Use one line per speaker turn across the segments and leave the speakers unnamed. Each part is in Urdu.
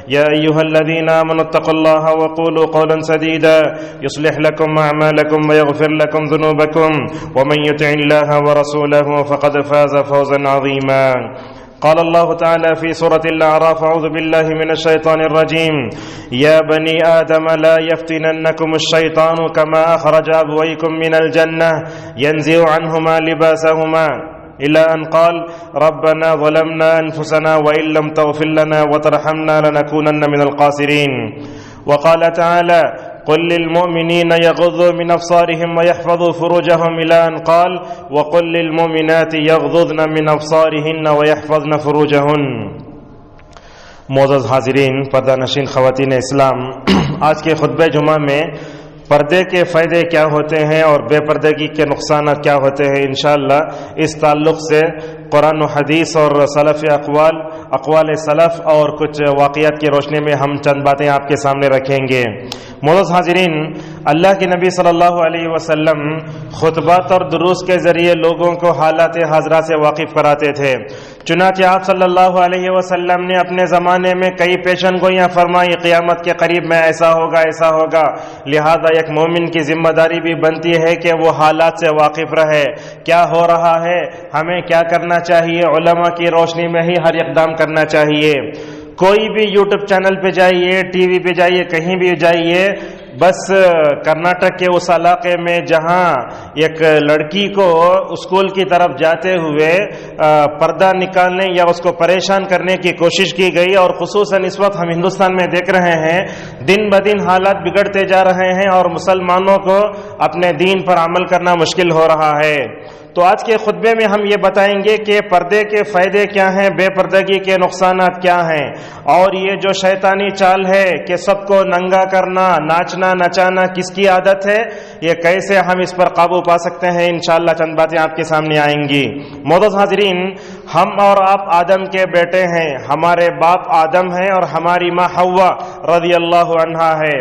يا أيها الذين آمنوا اتقوا الله وقولوا قولا سديدا يصلح لكم أعمالكم ويغفر لكم ذنوبكم ومن يطع الله ورسوله فقد فاز فوزا عظيما. قال الله تعالى في سورة الأعراف: أعوذ بالله من الشيطان الرجيم. يا بني آدم لا يفتننكم الشيطان كما أخرج أبويكم من الجنة ينزع عنهما لباسهما إلى أن قال: ربنا ظلمنا أنفسنا وإن لم تغفر لنا وترحمنا لنكونن من الخاسرين. وقال تعالى: قل للمؤمنين يغضوا من أبصارهم ويحفظوا فروجهم إلى أن قال: وقل للمؤمنات يغضضن من أبصارهن ويحفظن فروجهن. معزز حاضرین، پردہ نشین خواتین اسلام، آج کے خطبہ جمعہ میں پردے کے فائدے کیا ہوتے ہیں اور بے پردگی کے نقصانات کیا ہوتے ہیں، انشاءاللہ اس تعلق سے قرآن و حدیث اور سلف اقوال سلف اور کچھ واقعات کی روشنی میں ہم چند باتیں آپ کے سامنے رکھیں گے. معزز حاضرین، اللہ کے نبی صلی اللہ علیہ وسلم خطبات اور دروس کے ذریعے لوگوں کو حالات حاضرہ سے واقف کراتے تھے. چنانچہ آپ صلی اللہ علیہ وسلم نے اپنے زمانے میں کئی پیشن گوئیاں فرمائی، قیامت کے قریب میں ایسا ہوگا ایسا ہوگا. لہذا ایک مومن کی ذمہ داری بھی بنتی ہے کہ وہ حالات سے واقف رہے، کیا ہو رہا ہے، ہمیں کیا کرنا چاہیے. علماء کی روشنی میں ہی ہر اقدام کرنا چاہیے. کوئی بھی یوٹیوب چینل پہ جائیے، ٹی وی پہ جائیے، کہیں بھی جائیے، بس کرناٹک کے اس علاقے میں جہاں ایک لڑکی کو اسکول کی طرف جاتے ہوئے پردہ نکالنے یا اس کو پریشان کرنے کی کوشش کی گئی، اور خصوصاً اس وقت ہم ہندوستان میں دیکھ رہے ہیں دن بدن حالات بگڑتے جا رہے ہیں اور مسلمانوں کو اپنے دین پر عمل کرنا مشکل ہو رہا ہے. تو آج کے خطبے میں ہم یہ بتائیں گے کہ پردے کے فائدے کیا ہیں، بے پردگی کے نقصانات کیا ہیں، اور یہ جو شیطانی چال ہے کہ سب کو ننگا کرنا، ناچنا نچانا کس کی عادت ہے، یہ کیسے ہم اس پر قابو پا سکتے ہیں، انشاءاللہ چند باتیں آپ کے سامنے آئیں گی. معزز حاضرین، ہم اور آپ آدم کے بیٹے ہیں، ہمارے باپ آدم ہیں اور ہماری ماں حوا رضی اللہ عنہا ہے.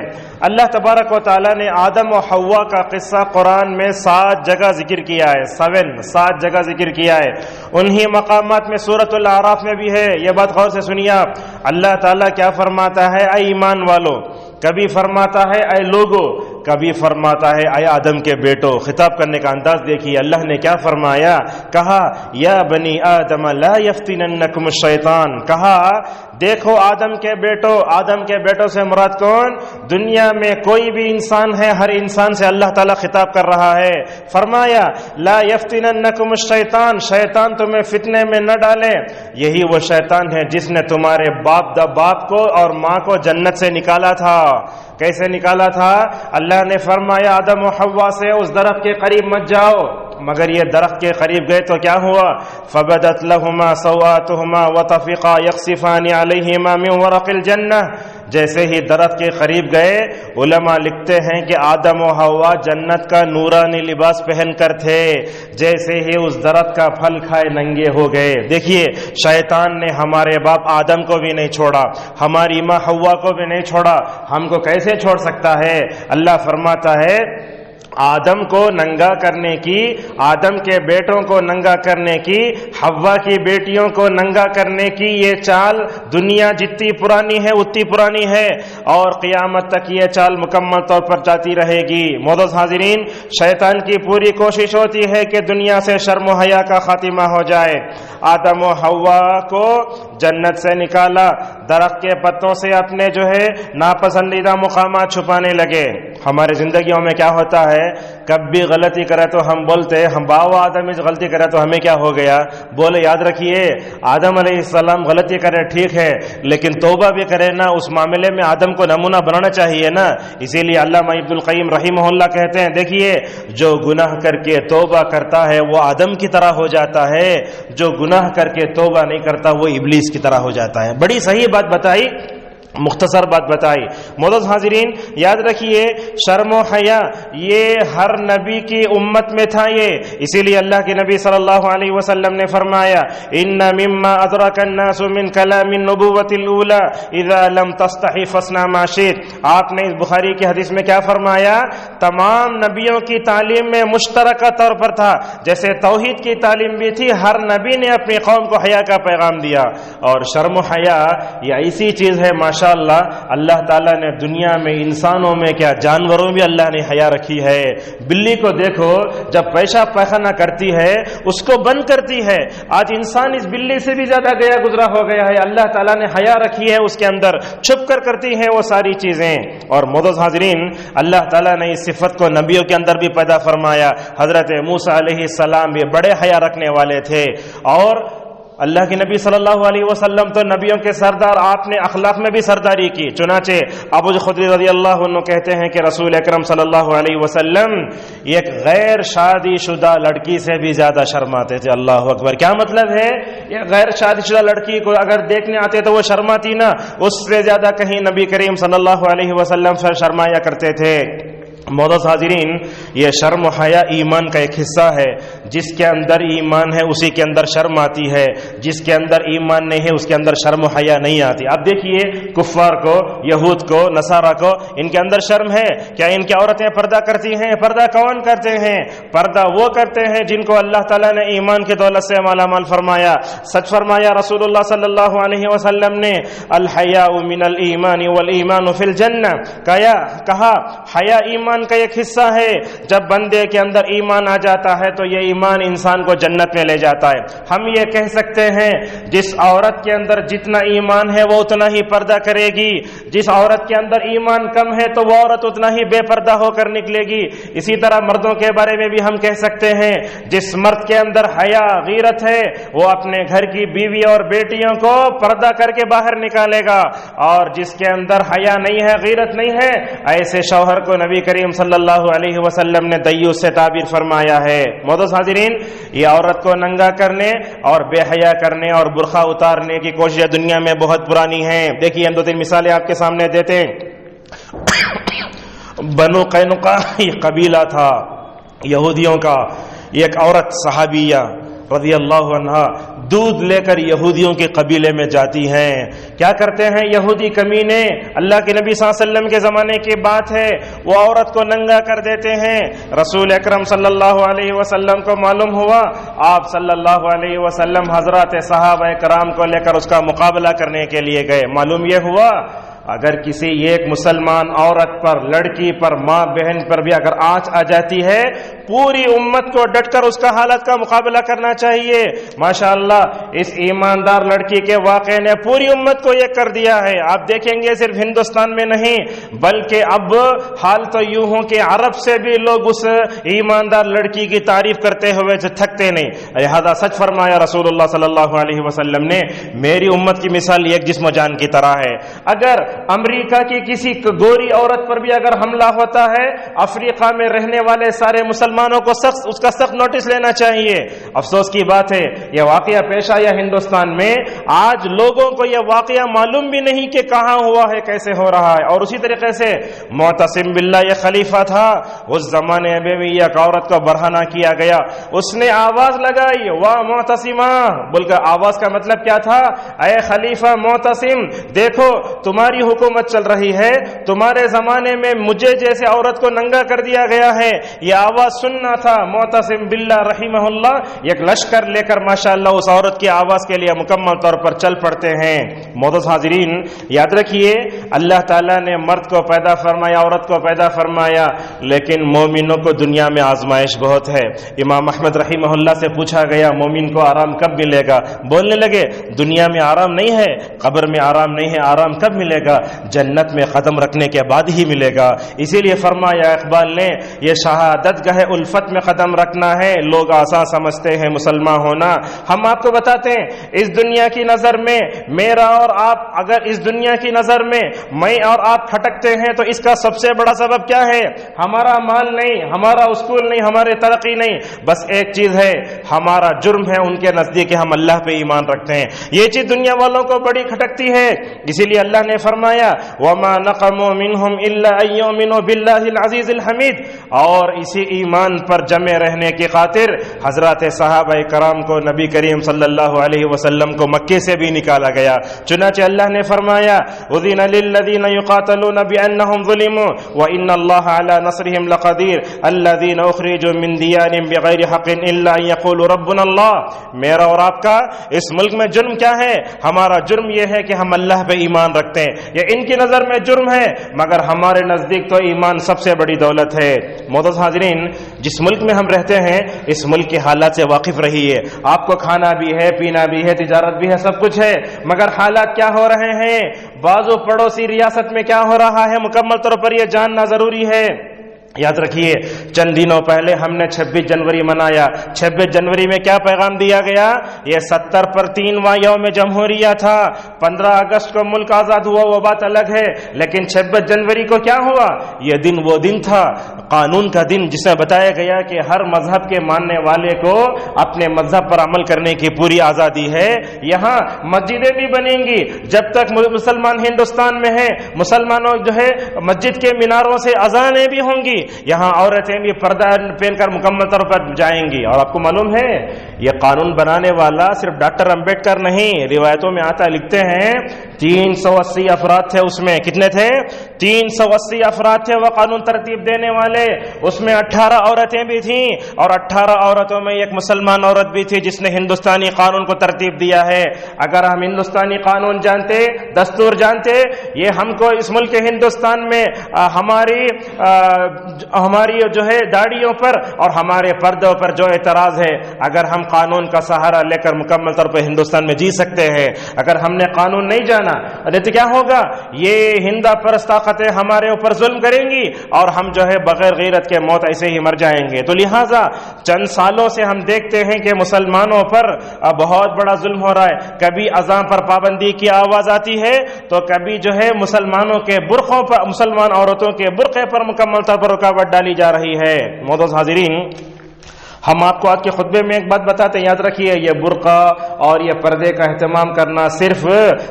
اللہ تبارک و تعالیٰ نے آدم و حوا کا قصہ قرآن میں 7 جگہ ذکر کیا ہے. 7 جگہ ذکر کیا ہے. انہی مقامات میں سورۃ الاعراف میں بھی ہے. یہ بات غور سے سنیے آپ. اللہ تعالیٰ کیا فرماتا ہے؟ اے ایمان والو. کبھی فرماتا ہے اے لوگو، کبھی فرماتا ہے اے آدم کے بیٹو. خطاب کرنے کا انداز دیکھیے. اللہ نے کیا فرمایا؟ کہا یا بنی آدم لا یفتننکم الشیطان. کہا دیکھو آدم کے بیٹو. آدم کے بیٹوں سے مراد کون؟ دنیا میں کوئی بھی انسان ہے، ہر انسان سے اللہ تعالیٰ خطاب کر رہا ہے. فرمایا لا یفتننکم الشیطان، شیطان تمہیں فتنے میں نہ ڈالے. یہی وہ شیطان ہے جس نے تمہارے باپ کو اور ماں کو جنت سے نکالا تھا. کیسے نکالا تھا؟ اللہ نے فرمایا آدم و حوا سے اس درخت کے قریب مت جاؤ. مگر یہ درخت کے قریب گئے تو کیا ہوا؟ فبدت لهما سوآتهما وطفقا يخصفان عليهما من ورق الجنة. جیسے ہی درخت کے قریب گئے، علماء لکھتے ہیں کہ آدم و حوا جنت کا نورانی لباس پہن کر تھے. جیسے ہی اس درخت کا پھل کھائے ننگے ہو گئے. دیکھیے شیطان نے ہمارے باپ آدم کو بھی نہیں چھوڑا، ہماری ماں حوا کو بھی نہیں چھوڑا. ہم کو کیسے چھوڑ سکتا ہے؟ اللہ فرماتا ہے آدم کو ننگا کرنے کی، آدم کے بیٹوں کو ننگا کرنے کی، حوا کی بیٹیوں کو ننگا کرنے کی یہ چال دنیا جتنی پرانی ہے اتنی پرانی ہے، اور قیامت تک یہ چال مکمل طور پر جاتی رہے گی. معزز حاضرین، شیطان کی پوری کوشش ہوتی ہے کہ دنیا سے شرم و حیا کا خاتمہ ہو جائے. آدم و حوا کو جنت سے نکالا، درخت کے پتوں سے اپنے جو ہے ناپسندیدہ مقامات چھپانے لگے. ہمارے زندگیوں میں کیا ہوتا ہے؟ کب بھی غلطی کرے تو ہم بولتے ہم باو آدم غلطی کرے تو ہمیں کیا ہو گیا. بولے یاد رکھیے آدم علیہ السلام غلطی کرے ٹھیک ہے، لیکن توبہ بھی کرے نا، اس معاملے میں آدم کو نمونہ بنانا چاہیے نا. اسی لیے علامہ ابن القیم رحمہ اللہ کہتے ہیں دیکھیے جو گناہ کر کے توبہ کرتا ہے وہ آدم کی طرح ہو جاتا ہے، جو گناہ کر کے توبہ نہیں کرتا وہ ابلیس کی طرح ہو جاتا ہے. بڑی صحیح بات بتائی. مختصر بات بتائی۔ معزز حاضرین یاد رکھیے شرم و حیا یہ ہر نبی کی امت میں تھا، یہ اسی لیے اللہ کے نبی صلی اللہ علیہ وسلم نے فرمایا ان مما ادرک الناس من کلام النبوۃ الاولى اذا لم تستحی فاصنع ما شئت۔ آپ نے اس بخاری کی حدیث میں کیا فرمایا؟ تمام نبیوں کی تعلیم میں مشترکہ طور پر تھا، جیسے توحید کی تعلیم بھی تھی، ہر نبی نے اپنی قوم کو حیا کا پیغام دیا۔ اور شرم و حیا یہ ایسی چیز ہے ماشاءاللہ اللہ تعالیٰ نے دنیا میں انسانوں میں کیا جانوروں میں اللہ نے حیا رکھی ہے۔ بلی کو دیکھو جب پیشاب پیخانہ کرتی ہے اس کو بند کرتی ہے، آج انسان اس بلی سے بھی زیادہ گیا گزرا ہو گیا ہے، اللہ تعالیٰ نے حیا رکھی ہے اس کے اندر، چھپ کر کرتی ہیں وہ ساری چیزیں۔ اور معزز حاضرین اللہ تعالیٰ نے اس صفت کو نبیوں کے اندر بھی پیدا فرمایا۔ حضرت موسیٰ علیہ السلام بھی بڑے حیا رکھنے والے تھے، اور اللہ کے نبی صلی اللہ علیہ وسلم تو نبیوں کے سردار، آپ نے اخلاق میں بھی سرداری کی۔ چنانچہ ابو خدری رضی اللہ عنہ کہتے ہیں کہ رسول اکرم صلی اللہ علیہ وسلم ایک غیر شادی شدہ لڑکی سے بھی زیادہ شرماتے تھے۔ اللہ اکبر! کیا مطلب ہے؟ یہ غیر شادی شدہ لڑکی کو اگر دیکھنے آتے تو وہ شرماتی نا، اس سے زیادہ کہیں نبی کریم صلی اللہ علیہ وسلم سے شرمایا کرتے تھے۔ معزز حاضرین یہ شرم و حیا ایمان کا ایک حصہ ہے، جس کے اندر ایمان ہے اسی کے اندر شرم آتی ہے، جس کے اندر ایمان نہیں ہے اس کے اندر شرم و حیا نہیں آتی۔ اب دیکھیے کفار کو، یہود کو، نصارہ کو ان کے اندر شرم ہے کیا؟ ان کی عورتیں پردہ کرتی ہیں؟ پردہ کون کرتے ہیں؟ پردہ وہ کرتے ہیں جن کو اللہ تعالیٰ نے ایمان کی دولت سے مالا مال فرمایا۔ سچ فرمایا رسول اللہ صلی اللہ علیہ وسلم نے الحیاء من الایمان والایمان فی الجنہ، کہا حیا ایمان کا ایک حصہ ہے، جب بندے کے اندر ایمان آ جاتا ہے تو یہ ایمان انسان کو جنت میں لے جاتا ہے۔ ہم یہ کہہ سکتے ہیں جس عورت کے اندر جتنا ایمان ہے وہ اتنا ہی پردہ کرے گی، جس عورت کے اندر ایمان کم ہے تو وہ عورت اتنا ہی بے پردہ ہو کر نکلے گی۔ اسی طرح مردوں کے بارے میں بھی ہم کہہ سکتے ہیں جس مرد کے اندر حیا غیرت ہے وہ اپنے گھر کی بیوی اور بیٹیوں کو پردہ کر کے باہر نکالے گا، اور جس کے اندر حیا نہیں ہے، غیرت نہیں ہے، ایسے شوہر کو نبی کریم صلی اللہ علیہ وسلم نے دیوس سے تعبیر فرمایا ہے۔ معزز حاضرین یہ عورت کو ننگا کرنے اور بے حیا کرنے اور برقع اتارنے کی کوشش دنیا میں بہت پرانی ہیں۔ دیکھیے ہم دو تین مثالیں آپ کے سامنے دیتے ہیں۔ بنو قینقاع یہ قبیلہ تھا یہودیوں کا، ایک عورت صحابیہ رضی اللہ عنہ دودھ لے کر یہودیوں کے قبیلے میں جاتی ہیں۔ کیا کرتے ہیں یہودی کمینے؟ اللہ کے نبی صلی اللہ علیہ وسلم کے زمانے کی بات ہے، وہ عورت کو ننگا کر دیتے ہیں۔ رسول اکرم صلی اللہ علیہ وسلم کو معلوم ہوا، آپ صلی اللہ علیہ وسلم حضرات صحابہ کرام کو لے کر اس کا مقابلہ کرنے کے لیے گئے۔ معلوم یہ ہوا اگر کسی ایک مسلمان عورت پر، لڑکی پر، ماں بہن پر بھی اگر آنچ آ جاتی ہے، پوری امت کو ڈٹ کر اس کا حالت کا مقابلہ کرنا چاہیے۔ ماشاءاللہ اس ایماندار لڑکی کے واقعے نے پوری امت کو یہ کر دیا ہے۔ آپ دیکھیں گے صرف ہندوستان میں نہیں بلکہ اب حال تو یوں ہو کہ عرب سے بھی لوگ اس ایماندار لڑکی کی تعریف کرتے ہوئے تھکتے نہیں۔ لہذا سچ فرمایا رسول اللہ صلی اللہ علیہ وسلم نے، میری امت کی مثال ایک جسم و جان کی طرح ہے۔ اگر امریکہ کی کسی گوری عورت پر بھی اگر حملہ ہوتا ہے، افریقہ میں رہنے والے سارے مسلمانوں کو اس کا سخت نوٹس لینا چاہیے۔ افسوس کی بات ہے یہ واقعہ پیش آیا ہندوستان میں، آج لوگوں کو یہ واقعہ معلوم بھی نہیں کہ کہاں ہوا ہے، کیسے ہو رہا ہے۔ اور اسی طریقے سے معتصم باللہ یہ خلیفہ تھا، اس زمانے میں بھی ایک عورت کو برہنہ کیا گیا، اس نے آواز لگائی واہ معتصمہ بول کر۔ آواز کا مطلب کیا تھا؟ اے خلیفہ معتصم دیکھو تمہاری حکومت چل رہی ہے، تمہارے زمانے میں مجھے جیسے عورت کو ننگا کر دیا گیا ہے، یہ آواز سننا تھا۔ معتصم باللہ رحمہ اللہ ایک لشکر لے کر ماشاءاللہ اس عورت کی آواز کے لیے مکمل طور پر چل پڑتے ہیں۔ معزز حاضرین یاد رکھیے اللہ تعالیٰ نے مرد کو پیدا فرمایا، عورت کو پیدا فرمایا، لیکن مومنوں کو دنیا میں آزمائش بہت ہے۔ امام احمد رحمہ اللہ سے پوچھا گیا مومن کو آرام کب ملے گا؟ بولنے لگے دنیا میں آرام نہیں ہے، قبر میں آرام نہیں ہے، آرام کب ملے گا؟ جنت میں قدم رکھنے کے بعد ہی ملے گا۔ اسی لیے فرمایا اقبال نے یہ شہادت گاہ الفت میں قدم رکھنا ہے، لوگ آسان سمجھتے ہیں مسلمان ہونا۔ ہم آپ کو بتاتے ہیں اس دنیا کی نظر میں میرا اور آپ، اگر اس دنیا کی نظر میں میں اور آپ کھٹکتے ہیں تو اس کا سب سے بڑا سبب کیا ہے؟ ہمارا مال نہیں، ہمارا اسکول نہیں، ہمارے ترقی نہیں، بس ایک چیز ہے ہمارا جرم ہے، ان کے نزدیک ہم اللہ پہ ایمان رکھتے ہیں۔ یہ چیز دنیا والوں کو بڑی کھٹکتی ہے، اسی لیے اللہ نے فرمایا فرمایا وما نقموا منهم الا ان يؤمنوا بالله العزيز الحمید، اور اسی ایمان پر جمے رہنے کی خاطر حضرات صحابہ کرام کو نبی کریم صلی اللہ علیہ وسلم کو مکے سے بھی نکالا گیا۔ چنانچہ اللہ نے فرمایا اذن للذین یقاتلون بانہم ظلموا وان اللہ علی نصرهم لقدیر الذین اخرجوا من دیارہم بغیر حق الا ان یقولوا ربنا اللہ۔ میرا اور آپ کا اس ملک میں جرم کیا ہے؟ ہمارا جرم یہ ہے کہ ہم اللہ پہ ایمان رکھتے ہیں۔ یہ ان کی نظر میں جرم ہے، مگر ہمارے نزدیک تو ایمان سب سے بڑی دولت ہے۔ معزز حاضرین، جس ملک میں ہم رہتے ہیں اس ملک کے حالات سے واقف رہیے۔ آپ کو کھانا بھی ہے، پینا بھی ہے، تجارت بھی ہے، سب کچھ ہے، مگر حالات کیا ہو رہے ہیں؟ بازو پڑوسی ریاست میں کیا ہو رہا ہے مکمل طور پر یہ جاننا ضروری ہے۔ یاد رکھیے چند دنوں پہلے ہم نے 26 جنوری منایا۔ 26 جنوری میں کیا پیغام دیا گیا؟ یہ 70 پر 3واں یوم جمہوریہ تھا۔ 15 اگست کو ملک آزاد ہوا، وہ بات الگ ہے، لیکن 26 جنوری کو کیا ہوا؟ یہ دن وہ دن تھا، قانون کا دن، جس میں بتایا گیا کہ ہر مذہب کے ماننے والے کو اپنے مذہب پر عمل کرنے کی پوری آزادی ہے۔ یہاں مسجدیں بھی بنیں گی، جب تک مسلمان ہندوستان میں ہیں مسلمانوں جو ہے مسجد کے میناروں سے اذانیں بھی ہوں گی، یہاں عورتیں بھی پردہ پہن کر مکمل طور پر جائیں گی۔ اور آپ کو معلوم ہے یہ قانون بنانے والا صرف ڈاکٹر امبیڈکر نہیں، روایتوں میں آتا لکھتے ہیں 380 افراد تھے اس میں۔ کتنے تھے؟ 380 افراد تھے وہ قانون ترتیب دینے والے۔ اس میں 18 عورتیں بھی تھیں، اور 18 عورتوں میں ایک مسلمان عورت بھی تھی جس نے ہندوستانی قانون کو ترتیب دیا ہے۔ اگر ہم ہندوستانی قانون جانتے، دستور جانتے، یہ ہم کو اس ملک ہندوستان میں ہماری جو ہے داڑھیوں پر اور ہمارے پردوں پر جو اعتراض ہے، اگر ہم قانون کا سہارا لے کر مکمل طور پر ہندوستان میں جی سکتے ہیں، اگر ہم نے قانون نہیں جانا تو کیا ہوگا؟ یہ ہندا پرست طاقتیں ہمارے اوپر ظلم کریں گی اور ہم جو ہے بغیر غیرت کے موت ایسے ہی مر جائیں گے۔ تو لہٰذا چند سالوں سے ہم دیکھتے ہیں کہ مسلمانوں پر بہت بڑا ظلم ہو رہا ہے۔ کبھی اذان پر پابندی کی آواز آتی ہے تو کبھی جو ہے مسلمانوں کے برقعوں پر، مسلمان عورتوں کے برقعے پر مکمل طور پر رکاوٹ ڈالی جا رہی ہے۔ معزز حاضرین، ہم آپ کو آج کے خطبے میں ایک بات بتاتے ہیں، یاد رکھیے یہ برقع اور یہ پردے کا اہتمام کرنا صرف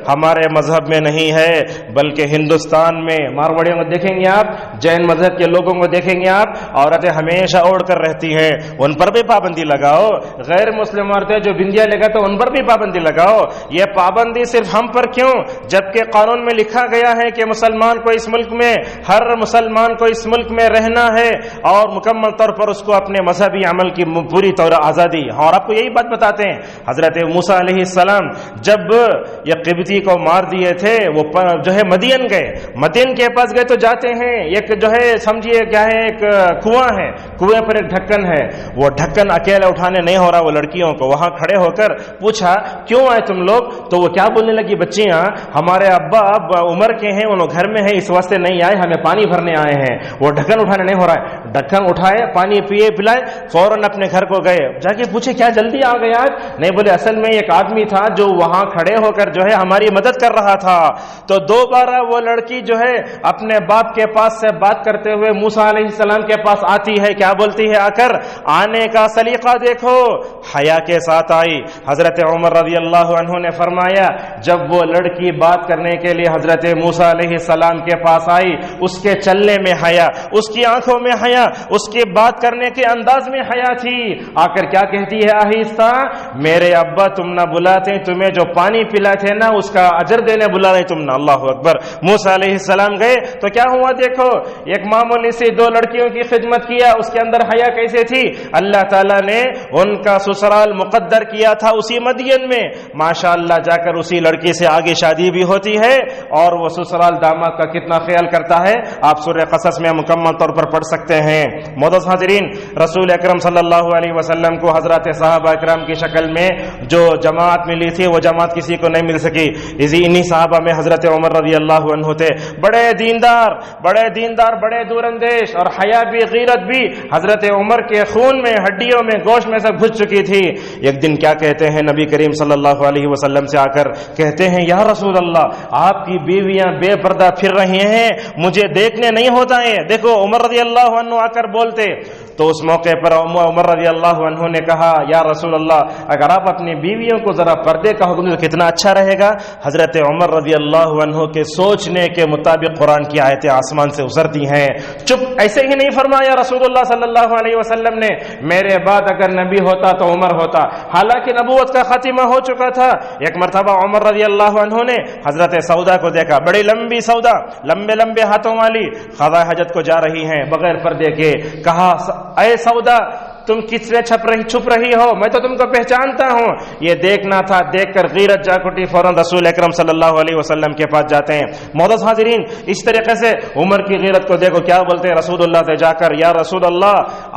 ہمارے مذہب میں نہیں ہے، بلکہ ہندوستان میں مارواڑیوں کو دیکھیں گے آپ، جین مذہب کے لوگوں کو دیکھیں گے آپ، عورتیں ہمیشہ اوڑھ کر رہتی ہیں، ان پر بھی پابندی لگاؤ۔ غیر مسلم عورتیں جو بندیاں لگاتے ہیں ان پر بھی پابندی لگاؤ۔ یہ پابندی صرف ہم پر کیوں، جبکہ قانون میں لکھا گیا ہے کہ مسلمان کو اس ملک میں، ہر مسلمان کو اس ملک میں رہنا ہے اور مکمل طور پر اس کو اپنے مذہبی عمل کی پوری طور آزادی۔ اور آپ کو یہی بات بتاتے ہیں، حضرت موسیٰ علیہ السلام جب یہ قبطی کو مار دیے تھے، وہ جو ہے مدین گئے، مدین کے پاس گئے تو جاتے ہیں، ایک جو ہے سمجھیے کیا ہے، ایک کنواں ہے، کنویں پر ایک ڈھکن ہے، وہ ڈھکن اکیلے اٹھانے نہیں ہو رہا وہ لڑکیوں کو، وہاں کھڑے ہو کر پوچھا کیوں آئے تم لوگ؟ تو وہ کیا بولنے لگی، بچیاں ہمارے ابا اب عمر کے ہیں، وہ گھر میں ہیں، اس واسطے نہیں آئے، ہمیں پانی بھرنے آئے ہیں۔ وہ ڈھکن اٹھانے نہیں ہو رہا ہے، ڈھکن اٹھائے، پانی پیے پلائے، فوراً اپنے گھر کو گئے، جا کے پوچھے کیا جلدی آ گئے آج؟ نہیں، بولے اصل میں ایک آدمی تھا جو وہاں کھڑے ہو کر جو ہے ہماری مدد کر رہا تھا۔ تو دوبارہ وہ لڑکی جو ہے اپنے باپ کے پاس سے بات کرتے ہوئے موسیٰ علیہ السلام کے پاس آتی ہے، کیا بولتی ہے؟ آ کر آنے کا سلیقہ دیکھو، حیا کے ساتھ آئی۔ حضرت عمر رضی اللہ عنہ نے فرمایا جب وہ لڑکی بات کرنے کے لیے حضرت موسیٰ علیہ السلام کے پاس آئی، اس کے چلنے میں حیا، اس کی آنکھوں میں حیا، اس کے بات کرنے کے انداز میں حیا تھی۔ آ کر کیا کہتی ہے آہستہ، میرے ابا تم نہ بلاتے، تمہیں جو پانی پلا تھے نا اس کا اجر دینے بلا رہے تم نہ۔ اللہ اکبر۔ موسیٰ علیہ السلام گئے تو کیا ہوا دیکھو، ایک معمولی سی 2 لڑکیوں کی خدمت کیا، اس کے اندر حیا کیسے تھی؟ اللہ تعالیٰ نے ان کا سسرال مقدر کیا تھا اسی مدین میں، ماشاءاللہ جا کر اسی لڑکی سے آگے شادی بھی ہوتی ہے، اور وہ سسرال داماد کا کتنا خیال کرتا ہے آپ سورہ قصص میں مکمل طور پر پڑھ سکتے ہیں۔ معزز حاضرین، رسول اکرم صلی اللہ علیہ وسلم کو حضرات صحابہ اکرام کی شکل میں جو جماعت ملی تھی وہ جماعت کسی کو نہیں مل سکی۔ انہی صحابہ میں حضرت عمر رضی اللہ عنہ تھے، بڑے دیندار، بڑے دور اندیش، اور حیا بھی غیرت بھی حضرت عمر کے خون میں، ہڈیوں میں، گوشت میں سب گھس چکی تھی۔ ایک دن کیا کہتے ہیں نبی کریم صلی اللہ علیہ وسلم سے آ کر کہتے ہیں یا رسول اللہ آپ کی بیویاں بے پردہ پھر رہی ہیں، مجھے دیکھنے نہیں ہوتا ہے۔ دیکھو عمر رضی اللہ عنہ آ کر بولتے تو اس موقع پر عمر عمر رضی اللہ عنہ نے کہا یا رسول اللہ اگر آپ اپنی بیویوں کو ذرا پردے کا حکم دیں تو کتنا اچھا رہے گا. حضرت عمر رضی اللہ عنہ کے سوچنے کے مطابق قرآن کی آیتیں آسمان سے اترتی ہیں. چپ ایسے ہی نہیں فرمایا رسول اللہ صلی اللہ علیہ وسلم نے میرے بعد اگر نبی ہوتا تو عمر ہوتا. حالانکہ نبوت کا خاتمہ ہو چکا تھا. ایک مرتبہ عمر رضی اللہ عنہ نے حضرت سودا کو دیکھا, بڑی لمبی سودا, لمبے لمبے ہاتھوں والی, قضاء حاجت کو جا رہی ہیں بغیر پردے کے. کہا اے سودا تم کس سے چھپ رہی ہو, میں تو تم کو پہچانتا ہوں. یہ دیکھنا تھا, دیکھ کر غیرت جا اٹھی, فوراً رسول اکرم صلی اللہ علیہ وسلم کے پاس جاتے ہیں. معزز حاضرین, اس طریقے سے عمر کی غیرت کو دیکھو, کیا بولتے ہیں رسول اللہ سے جا کر, یا رسول اللہ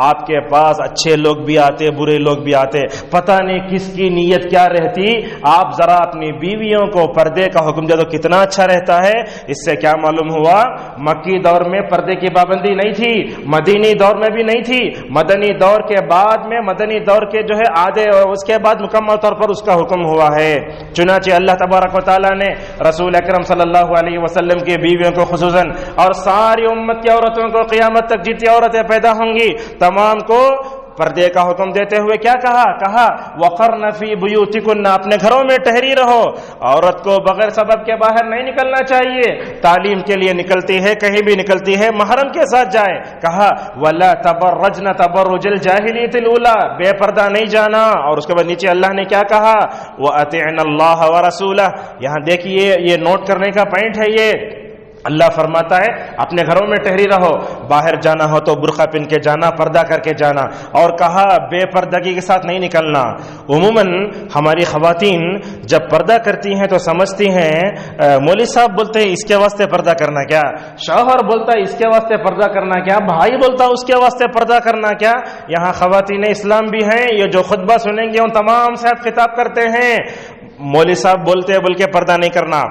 آپ کے پاس اچھے لوگ بھی آتے برے لوگ بھی آتے, پتہ نہیں کس کی نیت کیا رہتی, آپ ذرا اپنی بیویوں کو پردے کا حکم دے تو کتنا اچھا رہتا ہے. اس سے کیا معلوم ہوا, مکی دور میں پردے کی پابندی نہیں تھی, مدینی دور میں بھی نہیں تھی, مدنی دور کے بعد میں, مدنی دور کے جو ہے آدھے اور اس کے بعد مکمل طور پر اس کا حکم ہوا ہے. چنانچہ اللہ تبارک و تعالیٰ نے رسول اکرم صلی اللہ علیہ وسلم کی بیویوں کو خصوصاً اور ساری امت کی عورتوں کو, قیامت تک جتنی عورتیں پیدا ہوں گی تمام کو پردے کا حکم دیتے ہوئے کیا کہا وقرن فی بیوتکن, اپنے گھروں میں ٹھہری رہو. عورت کو بغیر سبب کے باہر نہیں نکلنا چاہیے. تعلیم کے لیے نکلتی ہے, کہیں بھی نکلتی ہے, محرم کے ساتھ جائے. کہا ولا تبرجن تبرج الجاہلیۃ الاولی, بے پردہ نہیں جانا. اور اس کے بعد نیچے اللہ نے کیا کہا, واطعن اللہ ورسولہ. یہاں دیکھیے یہ نوٹ کرنے کا پوائنٹ ہے. یہ اللہ فرماتا ہے اپنے گھروں میں ٹھہری رہو, باہر جانا ہو تو برقع پہن کے جانا, پردہ کر کے جانا. اور کہا بے پردگی کے ساتھ نہیں نکلنا. عموماً ہماری خواتین جب پردہ کرتی ہیں تو سمجھتی ہیں مولوی صاحب بولتے ہیں اس کے واسطے پردہ کرنا کیا, شوہر بولتا ہے اس کے واسطے پردہ کرنا کیا, بھائی بولتا اس کے واسطے پردہ کرنا کیا. یہاں خواتین اسلام بھی ہیں, یہ جو خطبہ سنیں گے ان تمام سے آپ خطاب کرتے ہیں. مولوی صاحب بولتے بول کے پردہ نہیں کرنا,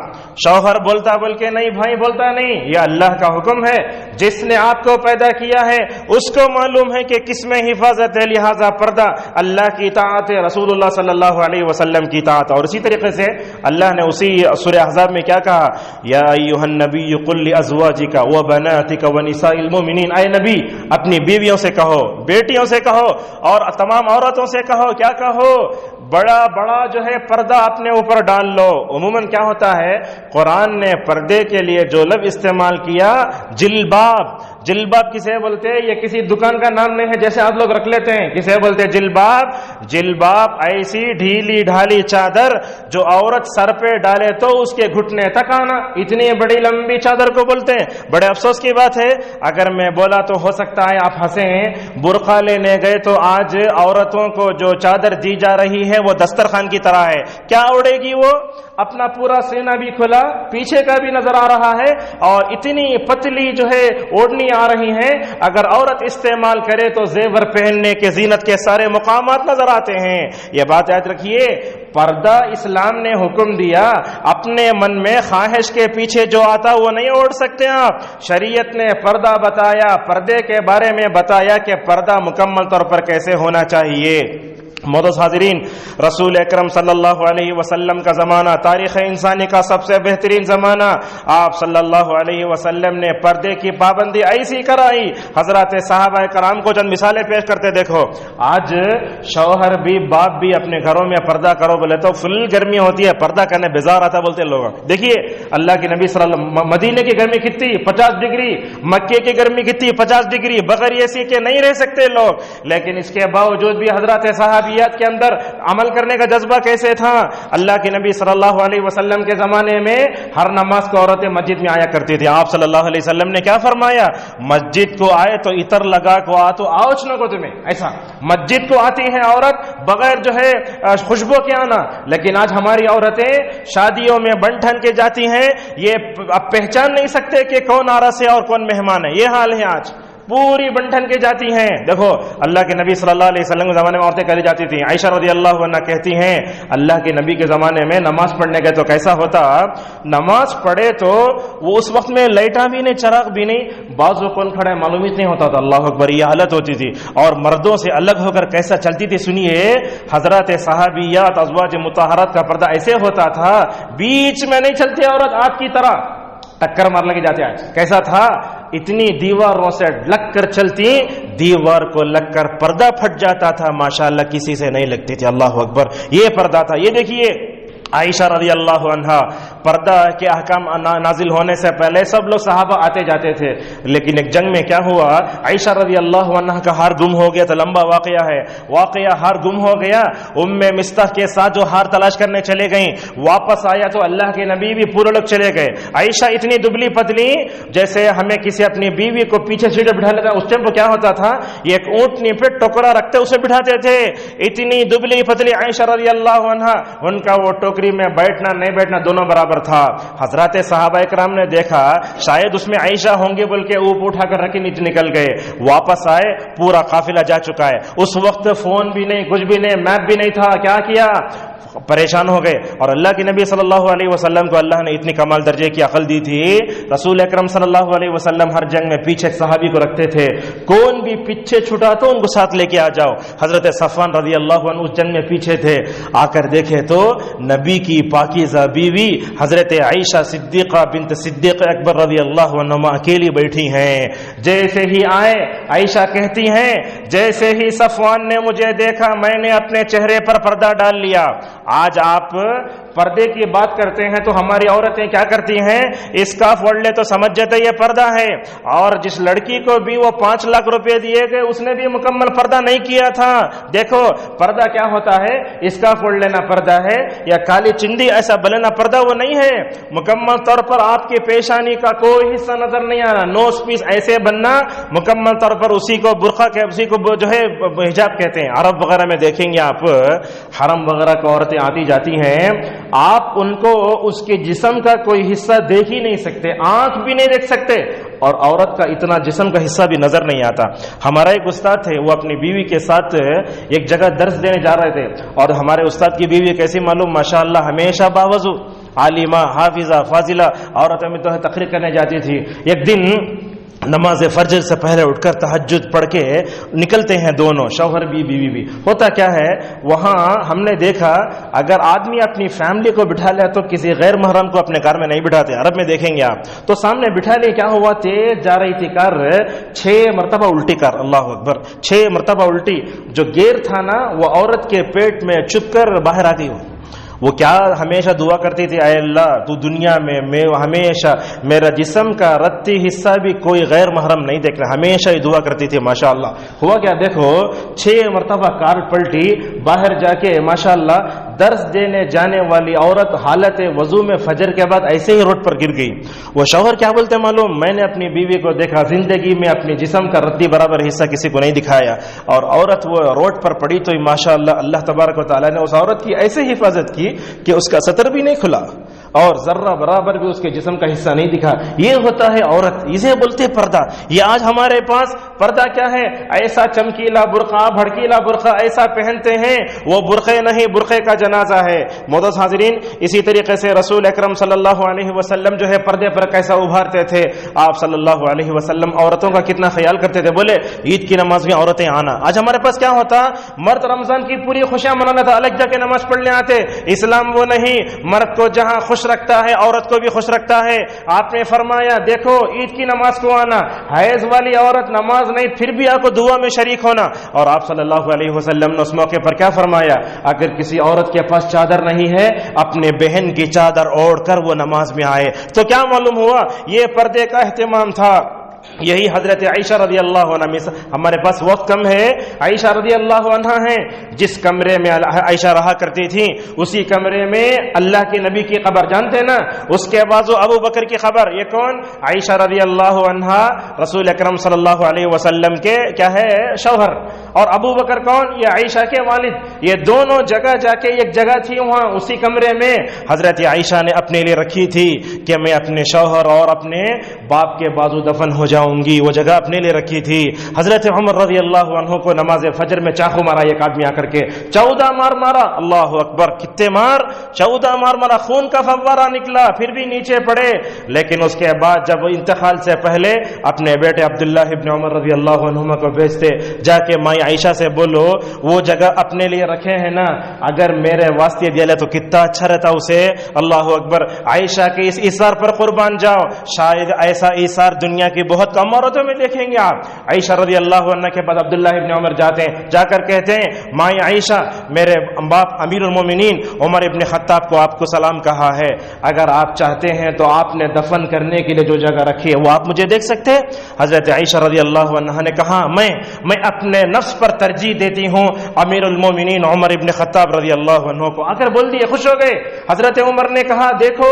شوہر بولتا بول کے نہیں, بھائی بولتا نہیں, یہ اللہ کا حکم ہے. جس نے آپ کو پیدا کیا ہے اس کو معلوم ہے کہ کس میں حفاظت ہے, لہذا پردہ اللہ کی اطاعت ہے, رسول اللہ صلی اللہ علیہ وسلم کی اطاعت. اور اسی طریقے سے اللہ نے اسی سورہ احزاب میں کیا کہا, یا ایھا النبی قل لازواجک وبناتک ونساء المؤمنین, اے نبی اپنی بیویوں سے کہو, بیٹیوں سے کہو اور تمام عورتوں سے کہو, کیا کہو, بڑا جو ہے پردہ اپنے اوپر ڈال لو. عموماً کیا ہوتا ہے, قرآن نے پردے کے لیے جو لفظ استعمال کیا جلباب, جلباب کسے بولتے ہیں, یہ کسی دکان کا نام نہیں ہے جیسے آپ لوگ رکھ لیتے ہیں. کسے بولتے ہیں جلباب, جلباب ایسی ڈھیلی ڈھالی چادر جو عورت سر پہ ڈالے تو اس کے گھٹنے تک آنا, اتنی بڑی لمبی چادر کو بولتے ہیں. بڑے افسوس کی بات ہے, اگر میں بولا تو ہو سکتا ہے آپ ہنسیں, برقع لینے گئے تو آج عورتوں کو جو چادر دی جا رہی ہے وہ دسترخوان کی طرح ہے. کیا اوڑے گی وہ, اپنا پورا سینہ بھی کھلا, پیچھے کا بھی نظر آ رہا ہے, اور اتنی پتلی جو ہے اوڑھنی آ رہی ہیں. اگر عورت استعمال کرے تو زیور پہننے کے زینت کے سارے مقامات نظر آتے ہیں. یہ بات یاد رکھیے, پردہ اسلام نے حکم دیا, اپنے من میں خواہش کے پیچھے جو آتا وہ نہیں اوڑھ سکتے آپ. شریعت نے پردہ بتایا, پردے کے بارے میں بتایا کہ پردہ مکمل طور پر کیسے ہونا چاہیے. معزز حاضرین, رسول اکرم صلی اللہ علیہ وسلم کا زمانہ تاریخ انسانی کا سب سے بہترین زمانہ. آپ صلی اللہ علیہ وسلم نے پردے کی پابندی ایسی کرائی, حضرات صحابہ کرام کو چند مثالیں پیش کرتے دیکھو. آج شوہر بھی باپ بھی اپنے گھروں میں پردہ کرو بولے تو فل گرمی ہوتی ہے, پردہ کرنے بیزار آتا بولتے لوگ. دیکھیے اللہ کے نبی صلی اللہ علیہ وسلم, مدینے کی گرمی کتنی 50 ڈگری, مکے کی گرمی کتنی 50 ڈگری, بغیر اے سی کے نہیں رہ سکتے لوگ. لیکن اس کے باوجود بھی حضرات صحابی کے اندر عمل کرنے کا جذبہ کیسے تھا. اللہ کے نبی صلی اللہ علیہ وسلم کے زمانے میں ہر نماز کو عورتیں مسجد میں آیا کرتی تھی. آپ صلی اللہ علیہ وسلم نے کیا فرمایا, مسجد کو آئے تو عطر لگا کو آ تو آؤچ نہ کو تمہیں, ایسا مسجد کو آتی ہے عورت بغیر جو ہے خوشبو کے آنا. لیکن آج ہماری عورتیں شادیوں میں بن ٹھن کے جاتی ہیں, یہ اب پہچان نہیں سکتے کہ کون آرس ہے اور کون مہمان ہے. یہ حال ہے آج, پوری بنٹھن کے جاتی ہیں. دیکھو اللہ کے نبی صلی اللہ علیہ وسلم کے زمانے میں عورتیں کری جاتی تھیں. عائشہ رضی اللہ عنہ کہتی ہیں اللہ کے نبی کے زمانے میں نماز پڑھنے گئے تو کیسا ہوتا, نماز پڑھے تو وہ اس وقت میں لائٹاں بھی نہیں, چراغ بھی نہیں, بازو کون کھڑے معلوم ہی نہیں ہوتا تھا. اللہ اکبر, یہ حالت ہوتی تھی. اور مردوں سے الگ ہو کر کیسا چلتی تھی سنیے. حضرات صحابیات ازواج مطہرات کا پردہ ایسے ہوتا تھا, بیچ میں نہیں چلتی عورت, آپ کی طرح ٹکر مار لگی جاتے. آج کیسا تھا, اتنی دیواروں سے لگ کر چلتی، دیوار کو لگ کر پردہ پھٹ جاتا تھا، ماشاءاللہ کسی سے نہیں لگتی تھی. اللہ اکبر، یہ پردہ تھا. یہ دیکھیے عائشہ رضی اللہ عنہا، پردہ کے احکام نازل ہونے سے پہلے سب لوگ صحابہ آتے جاتے تھے، لیکن ایک جنگ میں کیا ہوا، عائشہ رضی اللہ عنہا کا ہار گم ہو گیا. تو لمبا واقعہ ہے، ہار گم ہو گیا. مستح کے ساتھ جو ہار تلاش کرنے چلے گئیں، واپس آیا تو اللہ کے نبی بھی پورے لوگ چلے گئے. عائشہ اتنی دبلی پتلی، جیسے ہمیں کسی اپنی بیوی کو پیچھے سیٹے بٹھا لیتا. اس ٹائم کو کیا ہوتا تھا، یہ ایک اونٹنی پہ ٹوکرا رکھتے اسے بٹھاتے تھے. اتنی دبلی پتلی عائشہ رضی اللہ عنہا، ان کا وہ ٹوکری میں بیٹھنا نہیں بیٹھنا دونوں برابر تھا. حضرات صحابہ کرام نے دیکھا شاید اس میں عائشہ ہوں گے، بول کے اوپ اٹھا کر رکھے نیچے نکل گئے. واپس آئے، پورا قافلہ جا چکا ہے. اس وقت فون بھی نہیں، کچھ بھی نہیں، میپ بھی نہیں تھا. کیا کیا، پریشان ہو گئے. اور اللہ کے نبی صلی اللہ علیہ وسلم کو اللہ نے اتنی کمال درجے کی عقل دی تھی. رسول اکرم صلی اللہ علیہ وسلم ہر جنگ میں پیچھے ایک صحابی کو رکھتے تھے، کون بھی پیچھے چھٹا تو ان کو ساتھ لے کے آ جاؤ. حضرت صفوان رضی اللہ عنہ اس جنگ میں پیچھے تھے. آ کر دیکھے تو نبی کی پاکیزہ بیوی حضرت عائشہ صدیقہ بنت صدیق اکبر رضی اللہ عنہما اکیلی بیٹھی ہیں. جیسے ہی آئے، عائشہ کہتی ہیں جیسے ہی صفوان نے مجھے دیکھا میں نے اپنے چہرے پر پردہ ڈال لیا. آج آپ پردے کی بات کرتے ہیں تو ہماری عورتیں کیا کرتی ہیں، اسکارف اوڑھ لے تو سمجھ جاتے یہ پردہ ہے. اور جس لڑکی کو بھی وہ 5 لاکھ روپے دیے گئے اس نے بھی مکمل پردہ نہیں کیا تھا. دیکھو پردہ کیا ہوتا ہے، اسکارف اوڑھ لینا پردہ ہے، یا کالی چندی ایسا بننا پردہ وہ نہیں ہے. مکمل طور پر آپ کی پیشانی کا کوئی حصہ نظر نہیں آنا، نوز پیس ایسے بننا مکمل طور پر. اسی کو برقع کے، اسی کو جو ہے حجاب کہتے ہیں. عرب وغیرہ میں دیکھیں گے آپ، حرم وغیرہ کو عورتیں آتی جاتی ہیں، آپ ان کو اس کے جسم کا کوئی حصہ دیکھ ہی نہیں سکتے، آنکھ بھی نہیں دیکھ سکتے، اور عورت کا اتنا جسم کا حصہ بھی نظر نہیں آتا. ہمارا ایک استاد تھے، وہ اپنی بیوی کے ساتھ ایک جگہ درس دینے جا رہے تھے، اور ہمارے استاد کی بیوی کیسی معلوم، ماشاءاللہ ہمیشہ باوضو، عالمہ، حافظہ، فاضلہ عورت میں تو تقریر کرنے جاتی تھی. ایک دن نماز فجر سے پہلے اٹھ کر تہجد پڑھ کے نکلتے ہیں دونوں، شوہر بھی بیوی بھی. ہوتا کیا ہے، وہاں ہم نے دیکھا اگر آدمی اپنی فیملی کو بٹھا لے تو کسی غیر محرم کو اپنے کار میں نہیں بٹھاتے. عرب میں دیکھیں گے آپ تو سامنے بٹھا لے، کیا ہوا، تیز جا رہی تھی کار، 6 مرتبہ الٹی کار. اللہ اکبر، 6 مرتبہ الٹی. جو گیئر تھا نا وہ عورت کے پیٹ میں چپ کر باہر آ گئی. وہ کیا ہمیشہ دعا کرتی تھی، اے اللہ تو دنیا میں ہمیشہ میرا جسم کا رتی حصہ بھی کوئی غیر محرم نہیں دیکھنا، ہمیشہ یہ دعا کرتی تھی. ماشاءاللہ ہوا کیا، دیکھو 6 مرتبہ کار پلٹی، باہر جا کے ماشاءاللہ درس دینے جانے والی عورت حالت وضو میں فجر کے بعد ایسے ہی روڈ پر گر گئی. وہ شوہر کیا بولتے معلوم، میں نے اپنی بیوی کو دیکھا زندگی میں اپنی جسم کا رتی برابر حصہ کسی کو نہیں دکھایا. اور عورت وہ روڈ پر پڑی تو ماشاءاللہ اللہ تبارک و تعالیٰ نے اس عورت کی ایسے حفاظت کی کہ اس کا سطر بھی نہیں کھلا اور ذرہ برابر بھی اس کے جسم کا حصہ نہیں دکھا. یہ ہوتا ہے عورت، اسے بولتے پردہ. یہ آج ہمارے پاس پردہ کیا ہے، ایسا چمکیلا برقع، بھڑکیلا برقع ایسا پہنتے ہیں، وہ برقعے نہیں، برقعے کا جنازہ ہے. معزز حاضرین، اسی طریقے سے رسول اکرم صلی اللہ علیہ وسلم جو ہے پردے پر کیسا ابھارتے تھے. آپ صلی اللہ علیہ وسلم عورتوں کا کتنا خیال کرتے تھے. بولے عید کی نماز میں عورتیں آنا. آج ہمارے پاس کیا ہوتا، مرد رمضان کی پوری خوشیاں منانا تھا، الگ جا کے نماز پڑھنے آتے. اسلام وہ نہیں، مرد کو جہاں خوش رکھتا ہے عورت کو بھی خوش رکھتا ہے. آپ نے فرمایا دیکھو عید کی نماز کو آنا، حیض والی عورت نماز نہیں پھر بھی آپ کو دعا میں شریک ہونا. اور آپ صلی اللہ علیہ وسلم نے اس موقع پر کیا فرمایا، اگر کسی عورت کے پاس چادر نہیں ہے اپنے بہن کی چادر اوڑھ کر وہ نماز میں آئے. تو کیا معلوم ہوا، یہ پردے کا اہتمام تھا. یہی حضرت عائشہ رضی اللہ عنہ، ہمارے پاس وقت کم ہے، عائشہ رضی اللہ عنہ ہیں، جس کمرے میں عائشہ رہا کرتی تھی اسی کمرے میں اللہ کے نبی کی قبر جانتے نا، اس کے بازو ابو بکر کی قبر. یہ کون، عائشہ رضی اللہ عنہ رسول اکرم صلی اللہ علیہ وسلم کے کیا ہے شوہر، اور ابو بکر کون، یہ عائشہ کے والد. یہ دونوں جگہ جا کے ایک جگہ تھی وہاں اسی کمرے میں حضرت عائشہ نے اپنے لیے رکھی تھی کہ میں اپنے شوہر اور اپنے باپ کے بازو دفن ہو جاؤں گی. وہ جگہ اپنے لیے رکھی تھی. حضرت عمر رضی اللہ عنہ کو نماز فجر میں چاقو مارا ایک آدمی آ کر کے، 14 مار مارا. اللہ اکبر، کتنے مار، 14 مار مارا، خون کا فوارہ نکلا، پھر بھی نیچے پڑے. لیکن اس کے بعد جب انتقال سے پہلے اپنے بیٹے عبداللہ ابن عمر رضی اللہ عنہما کو بھیجتے، جا کے مائی عائشہ سے بولو وہ جگہ اپنے لیے رکھے ہیں نا، اگر میرے واسطے دیا لے تو کتنا اچھا رہتا اسے. اللہ اکبر، عائشہ کے اس ایثار پر قربان جاؤ. شاید ایسا ایثار دنیا کی بہت بہت کم عورتوں میں دیکھیں گے آپ. عائشہ رضی اللہ عنہ کے بعد عبداللہ ابن عمر جاتے ہیں, جا کر کہتے ہیں مائی عائشہ, میرے باپ امیر المومنین عمر ابن خطاب کو آپ کو سلام کہا ہے, اگر آپ چاہتے ہیں تو آپ نے دفن کرنے کے لیے جو جگہ رکھی ہے وہ آپ مجھے دیکھ سکتے ہیں. حضرت عائشہ رضی اللہ عنہ نے کہا میں اپنے نفس پر ترجیح دیتی ہوں امیر المومنین عمر ابن خطاب رضی اللہ عنہ کو. آ کر بول دیے, خوش ہو گئے. حضرت عمر نے کہا دیکھو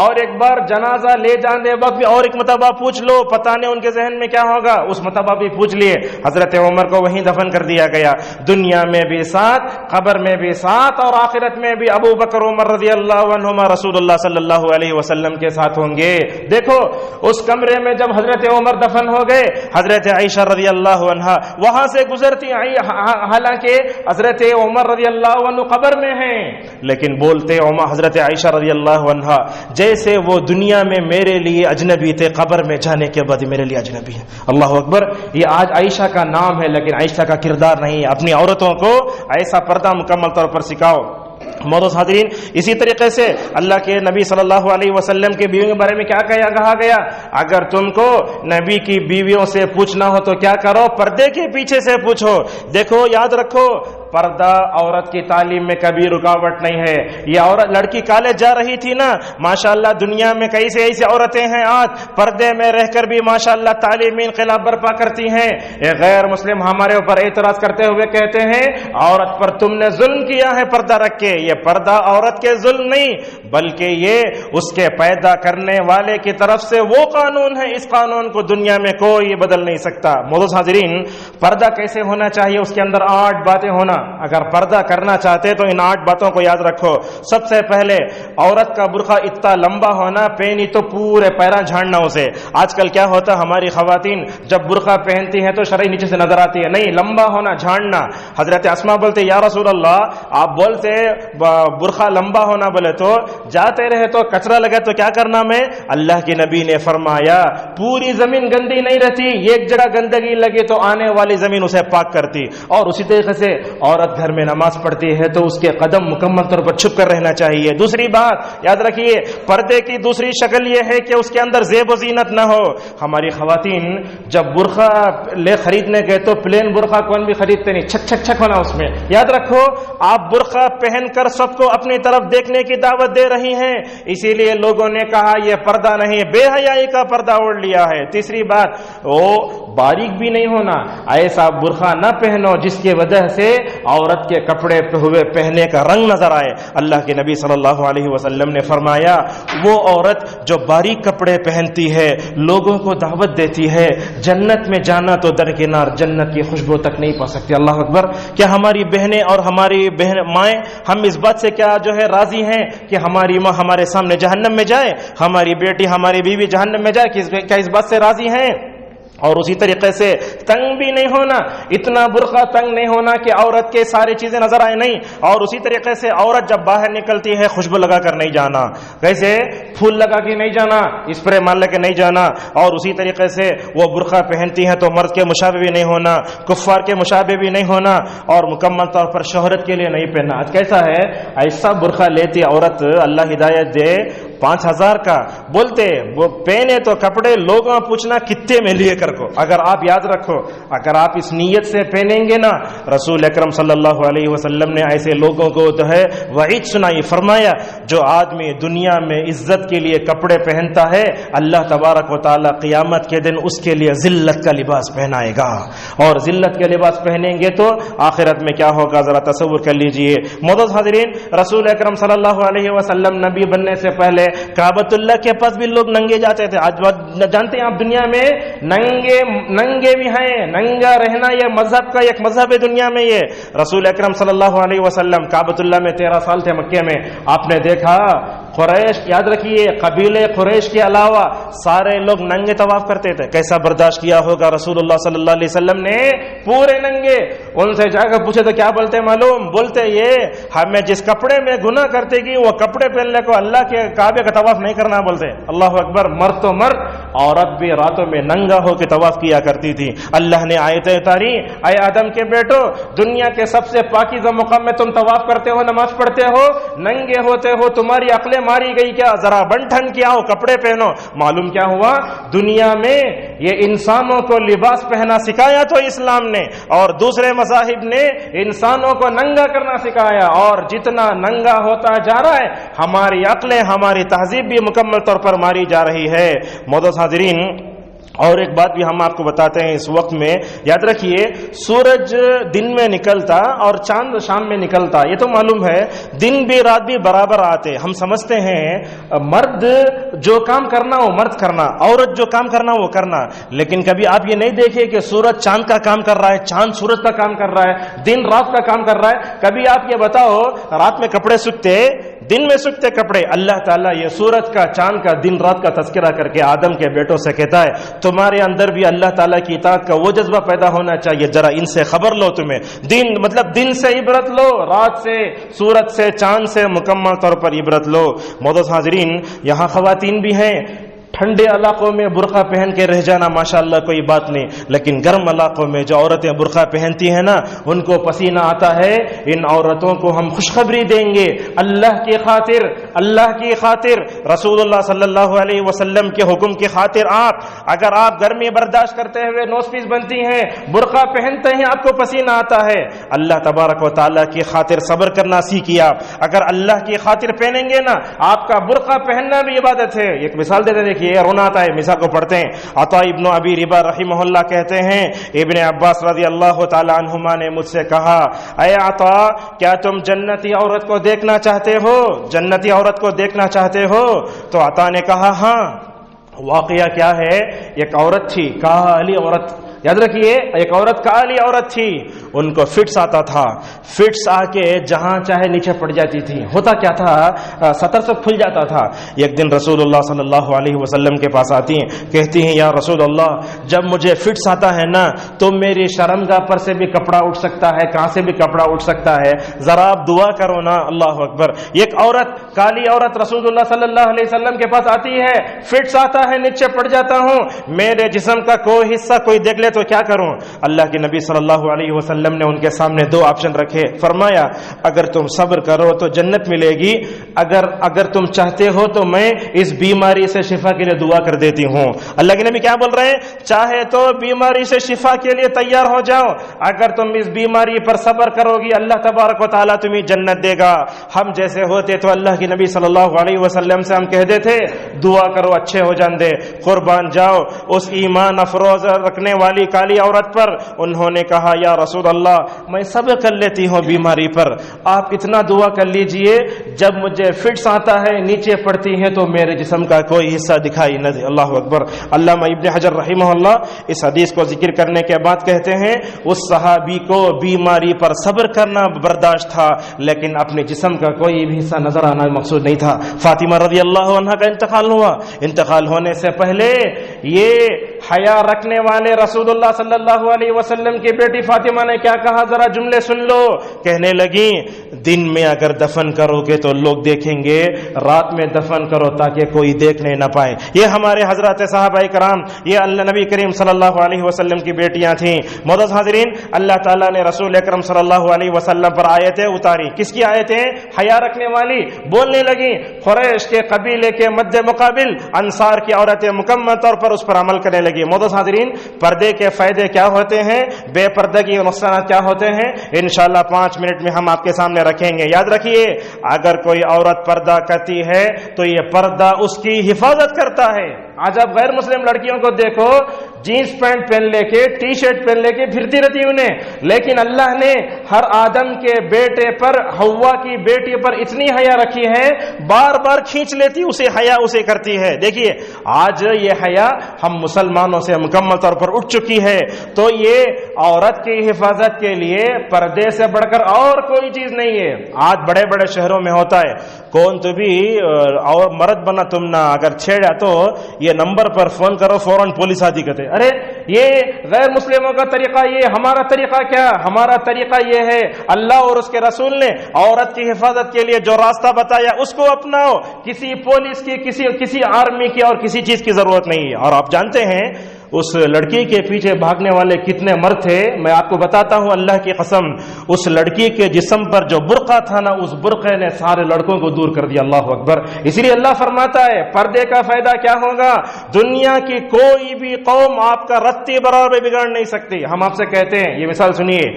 اور ایک بار جنازہ لے جانے وقت بھی اور ایک مرتبہ پوچھ لو, پتہ نہیں ان کے ذہن میں کیا ہوگا. اس مرتبہ بھی پوچھ لیے, حضرت عمر کو وہیں دفن کر دیا گیا. دنیا میں بھی ساتھ, قبر میں بھی ساتھ, اور آخرت میں بھی ابو بکر عمر رضی اللہ عنہما رسول اللہ صلی اللہ علیہ وسلم کے ساتھ ہوں گے. دیکھو اس کمرے میں جب حضرت عمر دفن ہو گئے, حضرت عائشہ رضی اللہ عنہا وہاں سے گزرتی, حالانکہ حضرت عمر رضی اللہ عنہ قبر میں ہیں, لیکن بولتے حضرت عائشہ رضی اللہ عنہا جیسے وہ دنیا میں میرے لیے اجنبی تھے, قبر میں جانے کے بعد میرے لیے اجنبی ہے. اللہ اکبر. یہ آج عائشہ کا نام ہے لیکن عائشہ کا کردار نہیں ہے. اپنی عورتوں کو ایسا پردہ مکمل طور پر سکھاؤ. معزز حاضرین, اسی طریقے سے اللہ کے نبی صلی اللہ علیہ وسلم کے بیویوں کے بارے میں کیا کہا گیا, اگر تم کو نبی کی بیویوں سے پوچھنا ہو تو کیا کرو, پردے کے پیچھے سے پوچھو. دیکھو یاد رکھو, پردہ عورت کی تعلیم میں کبھی رکاوٹ نہیں ہے. یہ عورت لڑکی کالج جا رہی تھی نا, ماشاءاللہ دنیا میں کئی سے ایسی عورتیں ہیں آج پردے میں رہ کر بھی ماشاءاللہ تعلیمی انقلاب برپا کرتی ہیں. یہ غیر مسلم ہمارے اوپر اعتراض کرتے ہوئے کہتے ہیں عورت پر تم نے ظلم کیا ہے پردہ رکھ کے. یہ پردہ عورت کے ظلم نہیں بلکہ یہ اس کے پیدا کرنے والے کی طرف سے وہ قانون ہے, اس قانون کو دنیا میں کوئی بدل نہیں سکتا. معزز حاضرین, پردہ کیسے ہونا چاہیے, اس کے اندر 8 باتیں ہونا. اگر پردہ کرنا چاہتے تو ان 8 باتوں کو یاد رکھو. سب سے پہلے عورت کا برقع اتنا لمبا ہونا, پہنی تو پورے پیراں جھاڑنا اسے. آج کل کیا ہوتا, ہماری خواتین جب برقع پہنتی ہیں تو شرعی نیچے سے نظر آتی ہے, نہیں, لمبا ہونا, جھاڑنا. حضرت اسماء بولتے یا رسول اللہ, آپ بولتے برقع لمبا ہونا, بولے تو جاتے رہے تو کچرا لگے تو کیا کرنا میں. اللہ کے نبی نے فرمایا پوری زمین گندی نہیں رہتی, ایک جگہ گندگی لگی تو آنے والی زمین اسے پاک کرتی. اور اسی طریقے سے عورت گھر میں نماز پڑھتی ہے تو اس کے قدم مکمل طور پر چھپ کر رہنا چاہیے. دوسری بات یاد رکھیے, پردے کی دوسری شکل یہ ہے کہ اس کے اندر زیب و زینت نہ ہو. ہماری خواتین جب برقع لے خریدنے گئے تو پلین برقع کون بھی خریدتے نہیں, چھک چھک چھک ہونا اس میں. یاد رکھو آپ برقع پہن کر سب کو اپنی طرف دیکھنے کی دعوت دے رہی ہیں, اسی لیے لوگوں نے کہا یہ پردہ نہیں, بے حیائی کا پردہ اوڑھ لیا ہے. تیسری بات, وہ باریک بھی نہیں ہونا, ایسا برقع نہ پہنو جس کی وجہ سے عورت کے کپڑے ہوئے پہنے کا رنگ نظر آئے. اللہ کے نبی صلی اللہ علیہ وسلم نے فرمایا وہ عورت جو باریک کپڑے پہنتی ہے, لوگوں کو دعوت دیتی ہے, جنت میں جانا تو درکنار, جنت کی خوشبو تک نہیں پا سکتی. اللہ اکبر. کیا ہماری بہنیں اور ہماری مائیں ہم اس بات سے کیا جو ہے راضی ہیں کہ ہماری ماں ہمارے سامنے جہنم میں جائے, ہماری بیٹی ہماری بیوی جہنم میں جائے, کیا اس بات سے راضی ہیں؟ اور اسی طریقے سے تنگ بھی نہیں ہونا, اتنا برقع تنگ نہیں ہونا کہ عورت کے ساری چیزیں نظر آئے, نہیں. اور اسی طریقے سے عورت جب باہر نکلتی ہے خوشبو لگا کر نہیں جانا, کیسے پھول لگا کے نہیں جانا, اسپرے مار لے کے نہیں جانا. اور اسی طریقے سے وہ برقع پہنتی ہیں تو مرد کے مشابہ بھی نہیں ہونا, کفار کے مشابہ بھی نہیں ہونا, اور مکمل طور پر شہرت کے لیے نہیں پہننا. آج کیسا ہے, ایسا برقع لیتی عورت, اللہ ہدایت دے, 5000 کا بولتے, وہ پہنے تو کپڑے لوگوں پوچھنا کتنے میں لیے کر کو. اگر آپ یاد رکھو, اگر آپ اس نیت سے پہنیں گے نا, رسول اکرم صلی اللہ علیہ وسلم نے ایسے لوگوں کو جو ہے وعید سنائی, فرمایا جو آدمی دنیا میں عزت کے لیے کپڑے پہنتا ہے اللہ تبارک و تعالی قیامت کے دن اس کے لیے ذلت کا لباس پہنائے گا. اور ذلت کے لباس پہنیں گے تو آخرت میں کیا ہوگا ذرا تصور کر لیجئے. معزز حاضرین, رسول اکرم صلی اللہ علیہ وسلم نبی بننے سے پہلے کعبۃ اللہ کے پاس بھی لوگ ننگے جاتے تھے. آج جانتے ہیں آپ دنیا میں ننگے بھی ہیں, ننگا رہنا یہ مذہب کا ایک مذہب ہے دنیا میں. یہ رسول اکرم صلی اللہ علیہ وسلم کعبۃ اللہ میں 13 سال تھے مکے میں. آپ نے دیکھا قریش, یاد رکھیے قبیلے قریش کے علاوہ سارے لوگ ننگے طواف کرتے تھے. کیسا برداشت کیا ہوگا رسول اللہ صلی اللہ علیہ وسلم نے, پورے ننگے. ان سے جا کر پوچھے تو کیا بولتے معلوم, بولتے یہ ہمیں جس کپڑے میں گناہ کرتے گی وہ کپڑے پہننے کو اللہ کے کعبے کا طواف نہیں کرنا بولتے. اللہ اکبر. مرد تو مرد, عورت بھی راتوں میں ننگا ہو کے طواف کیا کرتی تھی. اللہ نے آیتیں اتاری, اے آدم کے بیٹو, دنیا کے سب سے پاکیزہ مقام میں تم طواف کرتے ہو, نماز پڑھتے ہو, ننگے ہوتے ہو, تمہاری عقلیں ماری گئی کیا؟ ذرا بن ٹھن کے آؤ, کپڑے پہنو. معلوم کیا ہوا؟ دنیا میں یہ انسانوں کو لباس پہنا سکھایا تو اسلام نے, اور دوسرے مذاہب نے انسانوں کو ننگا کرنا سکھایا, اور جتنا ننگا ہوتا جا رہا ہے ہماری عقلیں, ہماری تہذیب بھی مکمل طور پر ماری جا رہی ہے. معزز حاضرین, اور ایک بات بھی ہم آپ کو بتاتے ہیں اس وقت میں, یاد رکھیے سورج دن میں نکلتا اور چاند شام میں نکلتا, یہ تو معلوم ہے. دن بھی رات بھی برابر آتے. ہم سمجھتے ہیں مرد جو کام کرنا وہ مرد کرنا, عورت جو کام کرنا وہ کرنا, لیکن کبھی آپ یہ نہیں دیکھے کہ سورج چاند کا کام کر رہا ہے, چاند سورج کا کام کر رہا ہے, دن رات کا کام کر رہا ہے. کبھی آپ یہ بتاؤ, رات میں کپڑے سکھتے, دن میں سکھتے کپڑے. اللہ تعالیٰ یہ سورج کا, چاند کا, دن رات کا تذکرہ کر کے آدم کے بیٹوں سے کہتا ہے تمہارے اندر بھی اللہ تعالیٰ کی اطاعت کا وہ جذبہ پیدا ہونا چاہیے, ذرا ان سے خبر لو. تمہیں دن مطلب دن سے عبرت لو, رات سے, سورج سے, چاند سے مکمل طور پر عبرت لو. معزز حاضرین, یہاں خواتین بھی ہیں. ٹھنڈے علاقوں میں برقع پہن کے رہ جانا ماشاءاللہ کوئی بات نہیں, لیکن گرم علاقوں میں جو عورتیں برقع پہنتی ہیں نا, ان کو پسینہ آتا ہے. ان عورتوں کو ہم خوشخبری دیں گے اللہ کی خاطر, اللہ کی خاطر, رسول اللہ صلی اللہ علیہ وسلم کے حکم کی خاطر. اگر آپ گرمی برداشت کرتے ہوئے نوز پیس بنتی ہیں, برقع پہنتے ہیں, آپ کو پسینہ آتا ہے, اللہ تبارک و تعالیٰ کی خاطر صبر کرنا سیکھیے آپ. اگر اللہ کی خاطر پہنیں گے نا, آپ کا برقع پہننا بھی عبادت ہے. ایک مثال دیتے دیکھیے, رونا آتا ہے, مثال کو پڑھتے ہیں. عطا ابن ابی ربا رحمہ اللہ کہتے ہیں ابن عباس رضی اللہ تعالی عنہما نے مجھ سے کہا, اے عطا, کیا تم جنتی عورت کو دیکھنا چاہتے ہو, جنتی عورت کو دیکھنا چاہتے ہو؟ تو عطا نے کہا ہاں. واقعہ کیا ہے, ایک عورت تھی, کالی عورت, یاد رکھیے ایک عورت کالی عورت تھی, ان کو فٹس آتا تھا. فٹس آ کے جہاں چاہے نیچے پڑ جاتی تھی. ہوتا کیا تھا, سطر سے کھل جاتا تھا. ایک دن رسول اللہ صلی اللہ علیہ وسلم کے پاس آتی ہیں, کہتی ہیں یا رسول اللہ, جب مجھے فٹس آتا ہے نا تو میری شرمگاہ پر سے بھی کپڑا اٹھ سکتا ہے, کہاں سے بھی کپڑا اٹھ سکتا ہے, ذرا آپ دعا کرو نا. اللہ اکبر. ایک عورت, کالی عورت رسول اللہ صلی اللہ علیہ وسلم کے پاس آتی ہے, فٹس آتا ہے, نیچے پڑ جاتا ہوں, میرے جسم کا کوئی حصہ کوئی دیکھ لے تو کیا کروں؟ اللہ کے نبی صلی اللہ علیہ وسلم نے ان کے سامنے دو آپشن رکھے. فرمایا اگر تم صبر کرو تو جنت ملے گی, اگر تم چاہتے ہو تو میں اس بیماری سے شفا کے لیے دعا کر دیتی ہوں. اللہ کے نبی کیا بول رہے ہیں, چاہے تو بیماری سے شفا کے لیے تیار ہو جاؤ, اگر تم اس بیماری پر صبر کرو گی اللہ تبارک و تعالیٰ تمہیں جنت دے گا. ہم جیسے ہوتے تو اللہ کے نبی صلی اللہ علیہ وسلم سے ہم کہہ دیتے دعا کرو اچھے ہو جان دے. قربان جاؤ اس ایمان افروز رکھنے والی کالی عورت پر. انہوں نے کہا یا رسول اللہ, میں صبر کر لیتی ہوں بیماری پر, آپ اتنا دعا کر لیجئے جب مجھے فٹس آتا ہے نیچے پڑتی ہیں تو میرے جسم کا کوئی حصہ دکھائی نہ دے. اللہ اکبر. علامہ ابن حجر رحمہ اللہ اس حدیث کو ذکر کرنے کے بعد کہتے ہیں اس صحابی کو بیماری پر صبر کرنا برداشت تھا, لیکن اپنے جسم کا کوئی بھی حصہ نظر آنا مقصود نہیں تھا. فاطمہ رضی اللہ عنہا کا انتقال ہوا. انتقال ہونے سے پہلے یہ حیا رکھنے والے رسول اللہ صلی اللہ علیہ وسلم کی بیٹی فاطمہ نے کیا کہا, ذرا جملے سن لو. کہنے لگی دن میں اگر دفن کرو گے تو لوگ دیکھیں گے, رات میں دفن کرو تاکہ کوئی دیکھنے نہ پائے. یہ ہمارے حضرات صحابہ کرام, یہ اللہ نبی کریم صلی اللہ علیہ وسلم کی بیٹیاں تھیں. معزز حاضرین, اللہ تعالیٰ نے رسول اکرم صلی اللہ علیہ وسلم پر آیتیں اتاری. کس کی آیتیں؟ حیا رکھنے والی. بولنے لگی قریش کے قبیلے کے مد مقابل انصار کی عورتیں مکمل طور پر اس پر عمل کرنے لگی. معزز حاضرین, پردے کے فائدے کیا ہوتے ہیں, بے پردگی کے نقصانات کیا ہوتے ہیں, انشاءاللہ 5 منٹ میں ہم آپ کے سامنے رکھیں گے. یاد رکھیے اگر کوئی عورت پردہ کرتی ہے تو یہ پردہ اس کی حفاظت کرتا ہے. آج آپ غیر مسلم لڑکیوں کو دیکھو, جینس پینٹ پہن لے کے, ٹی شرٹ پہن لے کے پھرتی رہتی انہیں, لیکن اللہ نے ہر آدم کے بیٹے پر, حوا کی بیٹی پر اتنی حیا رکھی ہے, بار بار کھینچ لیتی اسے, حیا اسے کرتی ہے. دیکھیے آج یہ حیا ہم مسلمانوں سے مکمل طور پر اٹھ چکی ہے. تو یہ عورت کی حفاظت کے لیے پردے سے بڑھ کر اور کوئی چیز نہیں ہے. آج بڑے بڑے شہروں میں ہوتا ہے, کون تو بھی اور مرد بنا تم نہ, اگر چھیڑا تو یہ نمبر پر فون کرو, فوراً پولیس آتی. کہتے ارے یہ غیر مسلموں کا طریقہ، یہ ہمارا طریقہ کیا؟ ہمارا طریقہ یہ ہے اللہ اور اس کے رسول نے عورت کی حفاظت کے لیے جو راستہ بتایا اس کو اپناؤ. کسی پولیس کی، کسی آرمی کی اور کسی چیز کی ضرورت نہیں ہے. اور آپ جانتے ہیں اس لڑکی کے پیچھے بھاگنے والے کتنے مرد تھے؟ میں آپ کو بتاتا ہوں اللہ کی قسم، اس لڑکی کے جسم پر جو برقع تھا نا، اس برقعے نے سارے لڑکوں کو دور کر دیا. اللہ اکبر. اسی لیے اللہ فرماتا ہے پردے کا فائدہ کیا ہوگا؟ دنیا کی کوئی بھی قوم آپ کا رتی برابر بگاڑ نہیں سکتی. ہم آپ سے کہتے ہیں، یہ مثال سنیے،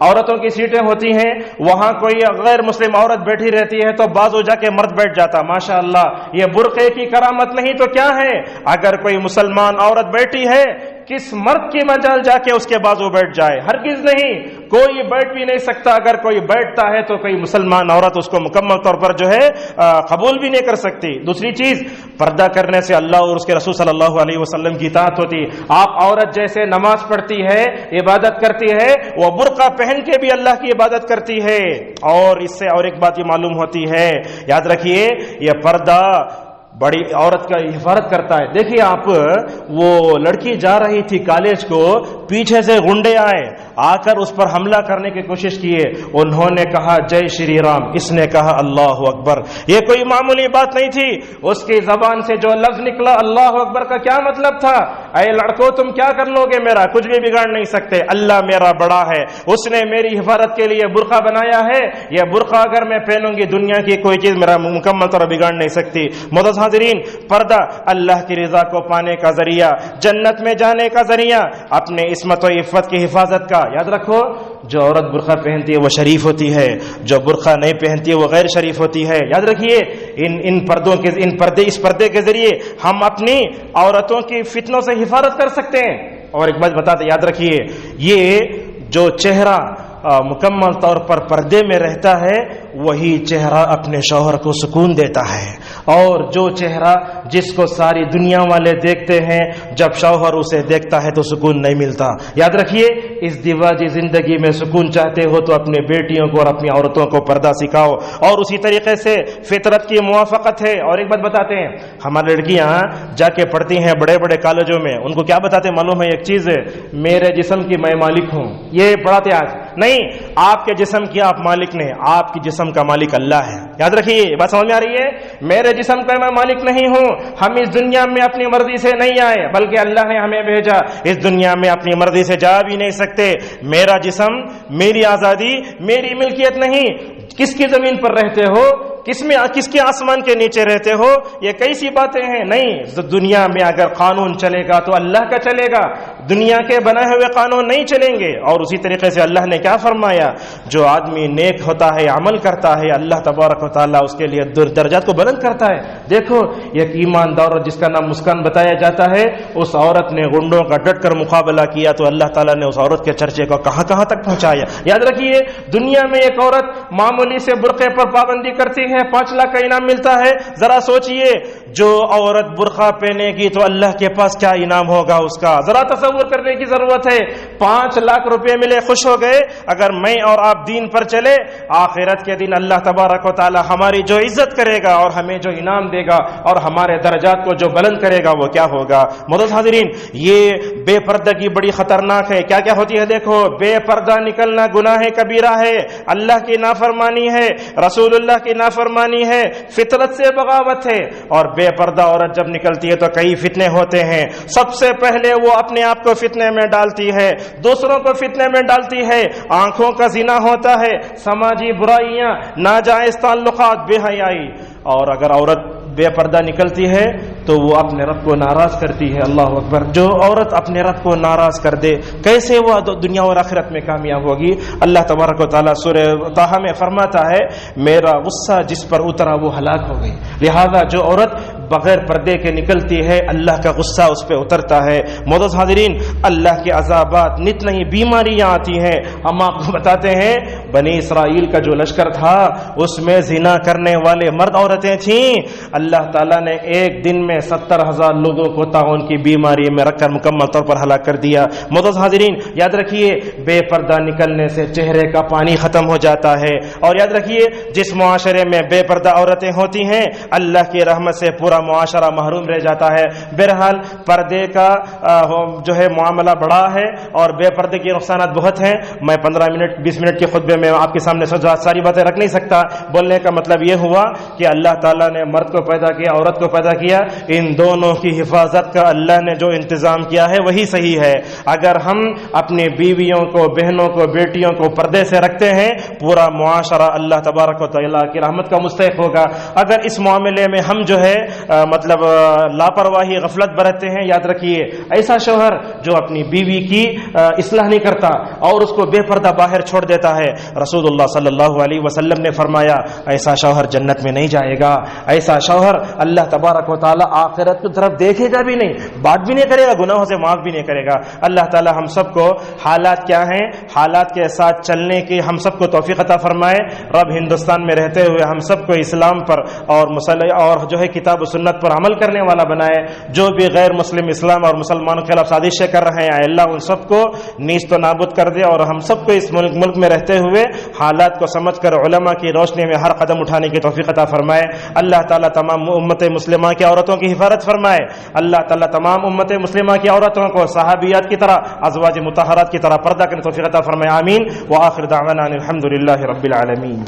عورتوں کی سیٹیں ہوتی ہیں، وہاں کوئی غیر مسلم عورت بیٹھی رہتی ہے تو بازو جا کے مرد بیٹھ جاتا. ماشاءاللہ، یہ برقعے کی کرامت نہیں تو کیا ہے؟ اگر کوئی مسلمان عورت بیٹھی ہے، کس مرد کی مجال جا کے اس کے بازو بیٹھ جائے؟ ہرگز نہیں، کوئی بیٹھ بھی نہیں سکتا. اگر کوئی بیٹھتا ہے تو کوئی مسلمان عورت اس کو مکمل طور پر جو ہے قبول بھی نہیں کر سکتی. دوسری چیز، پردہ کرنے سے اللہ اور اس کے رسول صلی اللہ علیہ وسلم کی اطاعت ہوتی. آپ عورت جیسے نماز پڑھتی ہے، عبادت کرتی ہے، وہ برقع پہن کے بھی اللہ کی عبادت کرتی ہے. اور اس سے اور ایک بات یہ معلوم ہوتی ہے، یاد رکھیے، یہ پردہ بڑی عورت کا حفاظت کرتا ہے. دیکھیے آپ، وہ لڑکی جا رہی تھی کالج کو، پیچھے سے غنڈے آئے، آ کر اس پر حملہ کرنے کی کوشش کیے. انہوں نے کہا جے شری رام، اس نے کہا اللہ اکبر. یہ کوئی معمولی بات نہیں تھی. اس کی زبان سے جو لفظ نکلا اللہ اکبر کا کیا مطلب تھا؟ اے لڑکو، تم کیا کر لو گے؟ میرا کچھ بھی بگاڑ نہیں سکتے. اللہ میرا بڑا ہے، اس نے میری حفاظت کے لیے برقع بنایا ہے. یہ برقع اگر میں پہنوں گی، دنیا کی کوئی چیز میرا مکمل طور بگاڑ نہیں سکتی. حاضرین، پردہ اللہ کی رضا کو پانے کا ذریعہ، جنت میں جانے کا ذریعہ، اپنے عصمت و عفت کی حفاظت کا. یاد رکھو، جو عورت برقع پہنتی ہے وہ شریف ہوتی ہے، جو برقع نہیں پہنتی ہے وہ غیر شریف ہوتی ہے. یاد رکھیے، اس پردے کے ذریعے ہم اپنی عورتوں کی فتنوں سے حفاظت کر سکتے ہیں. اور ایک بات بتاتے، یاد رکھیے، یہ جو چہرہ مکمل طور پر پردے میں رہتا ہے، وہی چہرہ اپنے شوہر کو سکون دیتا ہے. اور جو چہرہ جس کو ساری دنیا والے دیکھتے ہیں، جب شوہر اسے دیکھتا ہے تو سکون نہیں ملتا. یاد رکھیے، اس دیواجی زندگی میں سکون چاہتے ہو تو اپنے بیٹیوں کو اور اپنی عورتوں کو پردہ سکھاؤ، اور اسی طریقے سے فطرت کی موافقت ہے. اور ایک بات بتاتے ہیں، ہماری لڑکیاں جا کے پڑھتی ہیں بڑے بڑے کالجوں میں، ان کو کیا بتاتے ہیں معلوم ہے؟ ایک چیز ہے، میرے جسم کی میں مالک ہوں. یہ پڑھاتے آج نہیں، آپ کے جسم کی آپ مالک نہیں، آپ کی جسم کا مالک اللہ ہے. یاد رکھیے، بات سمجھ میں آ رہی ہے؟ میرے جسم کا میں مالک نہیں ہوں. ہم اس دنیا میں اپنی مرضی سے نہیں آئے، بلکہ اللہ نے ہمیں بھیجا. اس دنیا میں اپنی مرضی سے جا بھی نہیں سکتے. میرا جسم، میری آزادی، میری ملکیت نہیں. کس کی زمین پر رہتے ہو؟ کس کے آسمان کے نیچے رہتے ہو؟ یہ کیسی باتیں ہیں؟ نہیں، دنیا میں اگر قانون چلے گا تو اللہ کا چلے گا، دنیا کے بنائے ہوئے قانون نہیں چلیں گے. اور اسی طریقے سے اللہ نے کیا فرمایا؟ جو آدمی نیک ہوتا ہے، عمل کرتا ہے، اللہ تبارک و تعالیٰ اس کے لیے درجات کو بلند کرتا ہے. دیکھو، ایک ایماندار اور جس کا نام مسکان بتایا جاتا ہے، اس عورت نے غنڈوں کا ڈٹ کر مقابلہ کیا تو اللہ تعالیٰ نے اس عورت کے چرچے کو کہاں تک پہنچایا. یاد رکھیے، دنیا میں ایک عورت معمولی سے برقعے پر پابندی کرتی ہے، 5 لاکھ کا انعام ملتا ہے. ذرا سوچئے، جو عورت برقع پہنے گی تو اللہ کے پاس کیا انعام ہوگا اس کا. ذرا تصور کرنے کی ضرورت ہے. 5 لاکھ روپے ملے، خوش ہو گئے. اگر میں اور آپ دین پر چلے، آخرت کے دن اللہ تبارک و تعالی ہماری جو عزت کرے گا اور ہمیں جو انعام دے گا اور ہمارے درجات کو جو بلند کرے گا وہ کیا ہوگا. معزز حاضرین، یہ بے پردگی بڑی خطرناک ہے. کیا ہوتی ہے؟ دیکھو، بے پردہ نکلنا گناہ کبیرہ ہے، اللہ کی نافرمانی ہے، رسول اللہ کی نافرمانی ہے، فطرت سے بغاوت ہے. اور بے پردہ عورت جب نکلتی ہے تو کئی فتنے ہوتے ہیں. سب سے پہلے وہ اپنے آپ کو فتنے میں ڈالتی ہے، دوسروں کو فتنے میں ڈالتی ہے. آنکھوں کا زنا ہوتا ہے، سماجی برائیاں، ناجائز تعلقات، بے حیائی. اور اگر عورت بے پردہ نکلتی ہے تو وہ اپنے رب کو ناراض کرتی ہے. اللہ اکبر. جو عورت اپنے رب کو ناراض کر دے، کیسے وہ دنیا اور آخرت میں کامیاب ہوگی؟ اللہ تبارک و تعالیٰ سورہ طٰہٰ میں فرماتا ہے، میرا غصہ جس پر اترا وہ ہلاک ہو گئی. لہذا جو عورت بغیر پردے کے نکلتی ہے، اللہ کا غصہ اس پہ اترتا ہے. معزز حاضرین، اللہ کے عذابات، نت نہیں بیماریاں آتی ہیں. ہم آپ کو بتاتے ہیں، بنی اسرائیل کا جو لشکر تھا اس میں زنا کرنے والے مرد عورتیں تھیں. اللہ تعالیٰ نے ایک دن میں نے 70,000 لوگوں کو طاعون کی بیماری میں رکھ کر مکمل طور پر ہلاک کر دیا۔ معزز حاضرین، یاد رکھیے بے پردہ نکلنے سے چہرے کا پانی ختم ہو جاتا ہے، اور یاد رکھیے جس معاشرے میں بے پردہ عورتیں ہوتی ہیں اللہ کی رحمت سے پورا معاشرہ محروم رہ جاتا ہے۔ بہرحال پردے کا جو ہے معاملہ بڑا ہے اور بے پردے کے نقصانات بہت ہیں۔ میں 15-20 منٹ کے خطبے میں آپ کے سامنے ساری باتیں رکھ نہیں سکتا۔ بولنے کا مطلب یہ ہوا کہ اللہ تعالیٰ نے مرد کو پیدا کیا، عورت کو پیدا کیا، ان دونوں کی حفاظت کا اللہ نے جو انتظام کیا ہے وہی صحیح ہے۔ اگر ہم اپنی بیویوں کو، بہنوں کو، بیٹیوں کو پردے سے رکھتے ہیں پورا معاشرہ اللہ تبارک و تعالیٰ کی رحمت کا مستحق ہوگا۔ اگر اس معاملے میں ہم جو ہے مطلب لاپرواہی، غفلت برتتے ہیں، یاد رکھیے ایسا شوہر جو اپنی بیوی کی اصلاح نہیں کرتا اور اس کو بے پردہ باہر چھوڑ دیتا ہے، رسول اللہ صلی اللہ علیہ وسلم نے فرمایا ایسا شوہر جنت میں نہیں جائے گا۔ ایسا شوہر اللہ تبارک و تعالیٰ آخرت کی طرف دیکھے گا بھی نہیں، بات بھی نہیں کرے گا، گناہوں سے معاف بھی نہیں کرے گا۔ اللہ تعالیٰ ہم سب کو حالات کیا ہیں، حالات کے ساتھ چلنے کی ہم سب کو توفیق عطا فرمائے۔ رب ہندوستان میں رہتے ہوئے ہم سب کو اسلام پر اور جو ہے کتاب و سنت پر عمل کرنے والا بنائے۔ جو بھی غیر مسلم اسلام اور مسلمانوں کے خلاف سازشیں کر رہے ہیں اللہ ان سب کو نیست و نابود کر دے، اور ہم سب کو اس ملک میں رہتے ہوئے حالات کو سمجھ کر علماء کی روشنی میں ہر قدم اٹھانے کی توفیق عطا فرمائے۔ اللہ تعالیٰ تمام امت مسلمہ کی عورتوں کی حفاظت فرمائے۔ اللہ تعالیٰ تمام امت مسلمہ کی عورتوں کو صحابیات کی طرح، ازواج مطہرات کی طرح پردہ کرنے کی توفیق عطا فرمائے، آمین۔ وآخر دعوانا الحمد للہ رب العالمین۔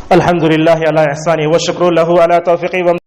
الحمد للہ علی احسانہ والشکر لہ علی توفیقہ